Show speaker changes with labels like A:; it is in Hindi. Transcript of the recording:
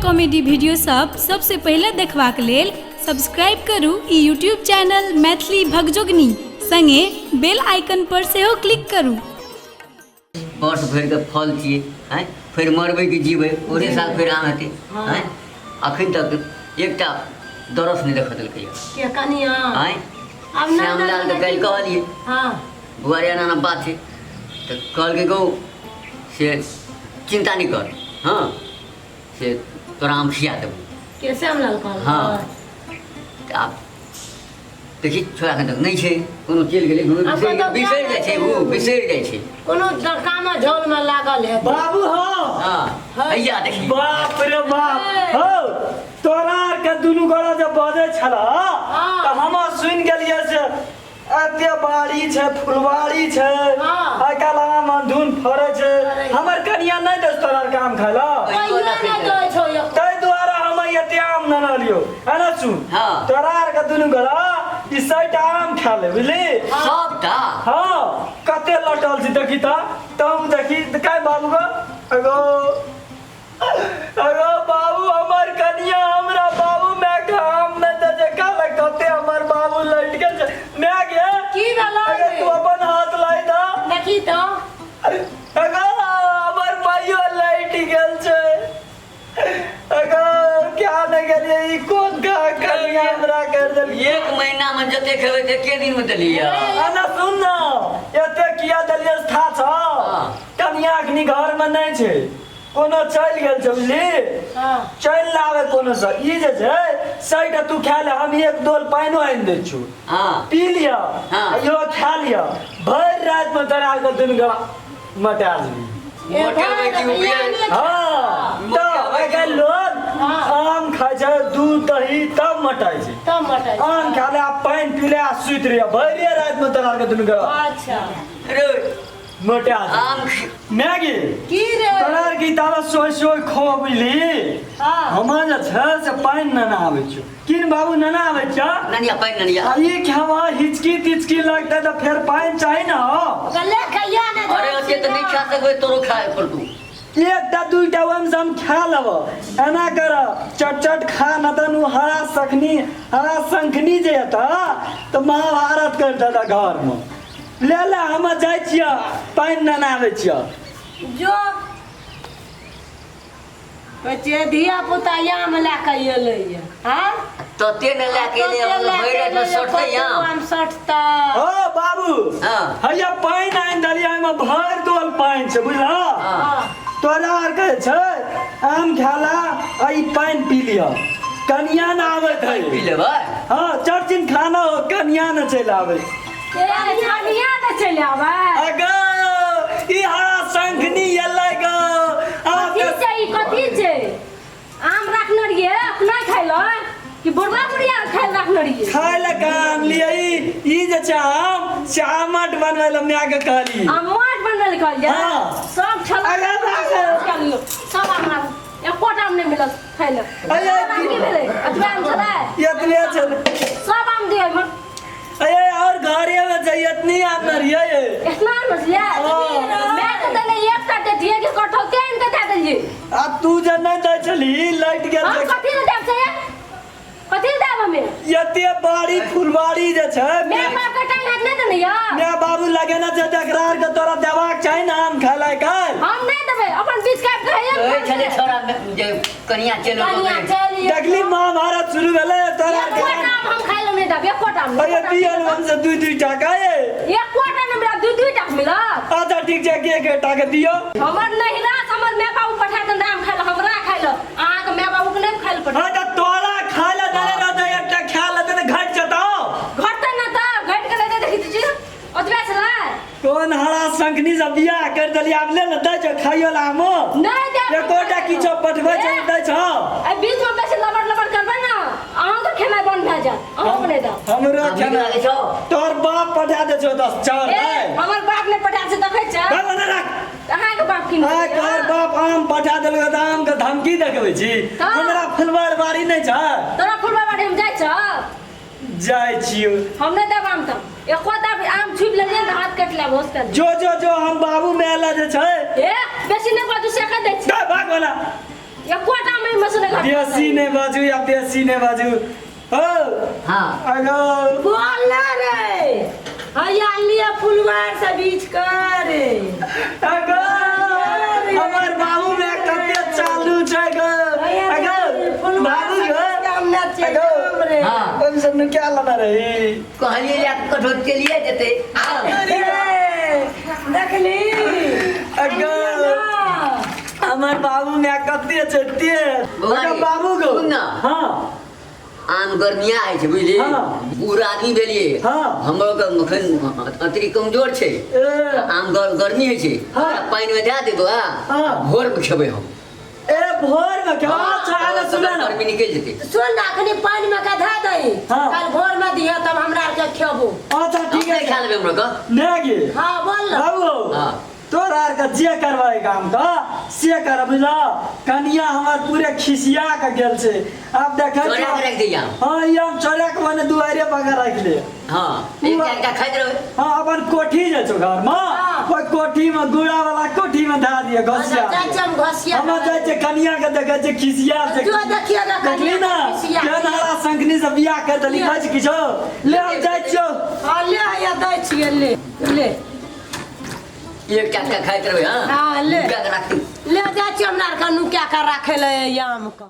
A: कॉमेडी वीडियो सबसे पहले देखबाक लेल सब्सक्राइब करू ई यूट्यूब चैनल मैथिली भगजोगनी संगे बेल आइकन पर सेहो क्लिक करू।
B: वर्ष भर के फल छिए हैं, फिर मरबे कि जीवे ओरे साल फिर आम हेतै हैं। अखन तक एकटा दरस नहीं देखा देलकै
C: के कनिया
B: हैं।
C: अब ना
B: श्यामलाल तो कल कहलिए
C: हां
B: बुआरिया नाना बात है तो कल के गो से चिंता नहीं कर हाँ से तोरा आम खिया देबो
C: के श्यामलाल कहल
B: हाँ तो आप देखी छोड़ा के तक नहीं छे कोनो चल गेलै बिसरि जाइ छै वो बिसरि जाइ छै
C: कोनो काम झोल में लागल है
D: बाबू हो
B: हाँ हैया देखी
D: बाप रे बाप हो तोरा के दुनू गोरा जब बजे छला त हम सुन गेलिए से एते बाड़ी छै फुलवाड़ी छै आइ काल में धुन फरे छै हमर कनिया नहीं दस तोरा काम खाला तै द्वारा हम एते आम न लियो एना सुन तोरा के दुनू गोरा ई साइड आम खा ले बुझली
B: सबटा
D: हां कते लटल छी देखी त तुम देखी काय बाबू गो अगो अगो बाबू हमर कनिया हमरा बाबू मैं काम में त जे का लगते हमर बाबू लट के मैं गे
C: की भेलै
D: अगर तू अपन हाथ लाई दा
C: देखी तो
D: अगो हमर भाइयो लट गेल छै अगो क्या न गेलिए ई कोन का कनिया हमरा कर देल
B: एक महीना में जते खेबै ते के दिन में देलिए
D: आना सुन ना एते किया देलिए था छ कनिया अखनी घर में नहीं छै कोनो चल गेल छै बुझली चल लावे कोनो से ई जे छै सैटा तू खा ले हम एक डोल पानियो आनि दै छु
B: हां
D: पी लिया यो खा लिया भर रात में तोरा के दिन गला मटा दी
B: मोटे में की उबिया
D: हां तो आइ लोग आम खाइ छै दूध दही तब मटाइ छै
C: तब मटाइ
D: आम खा ले पानि पी ले आ सुति रहिया भर रात में तोरा के दिन गला
C: अच्छा
B: रे
D: मोटा
B: आम
D: मैगी
C: की रे
D: तोरा की तारा सोई खो बुझली
C: हां
D: हम जे छै से पानि न आबै छै किन बाबू न आबै छै
B: ननिया पानि ननिया
D: ई खावा हिचकी तिचकी लगतै त फेर पानि चाहि न हो
C: गले खैया ने
B: अरे ओते त नहीं खा सकबै तोरो खाए पड़तू
D: एकटा दुईटा वम हम खा लेब एना कर चट खा न तनु हरा शंखनी जे त त महाभारत कर दादा घर में ले हम जाइ छिया पानि न आबै छिया
C: जो बच्चे धिया पुता आम ला के एलै हां
B: तते न ला के ले भरि रात में सटतै
C: आम सटता
D: ओ बाबू
B: हां
D: हैया पानि आनि देलियै एहिमे भरि डोल पानि छै बुझला तोरा आर के छै आम खाला आई पानि पी लिया कनिया न आबैत है
B: पी लेबै
D: हाँ चर्चिन खाना हो कनिया न चलि आबै
C: कनिया न चलि आबै
D: अगो ई हरा शंखनी एलै गो
C: कथी छै ई कथी छै आम रखने रहिए अपना खाइलो कि बुढ़वा बुढ़िया खाइ रखने रहिए
D: खाइ ले काम लिए ई जे छै आम से आमट बनबै ले माय के कहली
C: आमट बनल कहल जा
D: हाँ।
C: सब छला
D: अरे बाप
C: करियो सब आम एकोटा आम नहीं मिलत खाइ ले
D: अरे
C: की भेलै अतबा आम छला
D: इतने छै
C: सब आम दिए हम
D: अरे और घरे में चाहिए इतनी आम न रहिए
C: इतना मसलिया मैं तो तने एकटा दे दिए कि कठौते इनके दे देलिए
D: आ तू जे नहीं दै छली लट गेल
C: हम कथि ले देब से कथि ले देब हमें
D: एते बाड़ी फुलवाड़ी जे छै
C: मैं बाप का टाइम हाथ नहीं देने या
D: मैं बाबू लगेना छै तकरार के तोरा देबाक चाहि ना आम खाइला काल
C: हम नहीं देबे अपन बीच काट के
B: ओए छले छोरा जे कनिया चलो
C: कनिया चलिए
D: देखली महाभारत शुरू भेलै तोरा
C: एक कोटा आम हम खाइ ले नहीं देब एक कोटा आम
D: अरे दियल हमसे दुई टाका ए
C: एक कोटा में मेरा दू टाका मिलत
D: अच्छा ठीक छै के टाका दियो
C: हमर नहीं ना हमर मैं बाबू पठा दे आम खाइ ले हमरा खाइ ले आहा के मैं बाबू के नहीं खाइ ले
D: हां त तोरा खाइला देले रहते एकटा खा लेते त घट जताओ
C: घटते ना त घट के ले देखि छी ओतबे छला
D: कोन हरा शंखनी से बियाह कर देली आब ले न दै छ खाइयो ला हम
C: नहीं दे
D: एकोटा किछो पठबै छ दै छ
C: ए बीच में बेसी लबड़ करबै ना अहाँ के खेनाइ बन भए जात अहाँ बने द
D: हमरो खाना
B: लागे छौ
D: तोर बाप पठा दे छ 10 चार है
C: हमर बाप ने पठा से देखै छ
D: बाबा न राख
C: अहाँ के बाप की
D: आ तोर बाप आम पठा देल त आम के धमकी देखबै छी हमरा फुलवाड़ बाड़ी नै छ
C: तोरा फुलवा बाड़ी हम जाय छ
D: जाय छियो
C: हम नै देब आम त एकोटा आम छुप लेलिए त हाथ कट लेब होस्टल
D: जो हम बाबू मेला जे छै
C: ए बेसी नै बाजू से का दै छी
D: भाग वाला
C: एकोटा में मसले घट
D: देसी ने बाजू या देसी ने बाजू हो
B: हाँ
D: अगो
C: बोल ना रे हरियाली फुलवार से बीच कर
D: अगो हमर बाबू में कते चालू छै गो अगो बाबू गो अगो
B: हाँ
D: हम सब ने क्या लाना रही
B: कहलिए या कठोर के लिए देते
C: देखली
D: अगो हमर बाबू में कते छै तेज अगो बाबू गो
B: सुन ना।
D: हां
B: आम गर्मिया आइ छै बुझली
D: हाँ।
B: पूरा आदमी भेलिए
D: हाँ।
B: हमरो के मखन अतरी कमजोर छै आम गर्मी होइ छै
D: हाँ।
B: पानि में दे देबो
D: हाँ।
B: भोर में खेबै हम
D: ए भोर में क्या चाहे सुना ना
B: गर्मी निकल जेतै
C: सुन ना अखनी पानी में का धा दई
D: हाँ।
C: कल भोर में दिया तब हमरा के खेबो
D: अच्छा ठीक है
B: खा लेबै हमरा के
D: ने गे
C: हां बोल ना
D: बाबू
B: हाँ।
D: तोरा आर के जे करवाई काम का से कर बुझला कनिया हमर पूरे खिसिया के गेल छै अब देखे
B: चोरा के रख दिया
D: हां ये हम चोरा के मने दुआरे पकड़ रख ले
B: हाँ एकटा खाइत रहबै
D: हां अपन कोठी जे छौ घर में
C: हाँ।
D: कोई कोठी में गुड़ा वाला कोठी में धा दिए घसिया
C: चाचम घसिया
D: हम जाय छै कनिया के देखे छै खिसिया से
C: जो देखिए ना
D: देखली ना के नारा संगनी से बियाह कर देली कहै छै किछो ले हम जाय छियो
C: हां ले या दै छिए ले
B: एकटा खाइत रहबै
C: हाँ, ले।
B: नुका के राखी
C: ले जा छिए हमरा के नुका के राखे ले आम के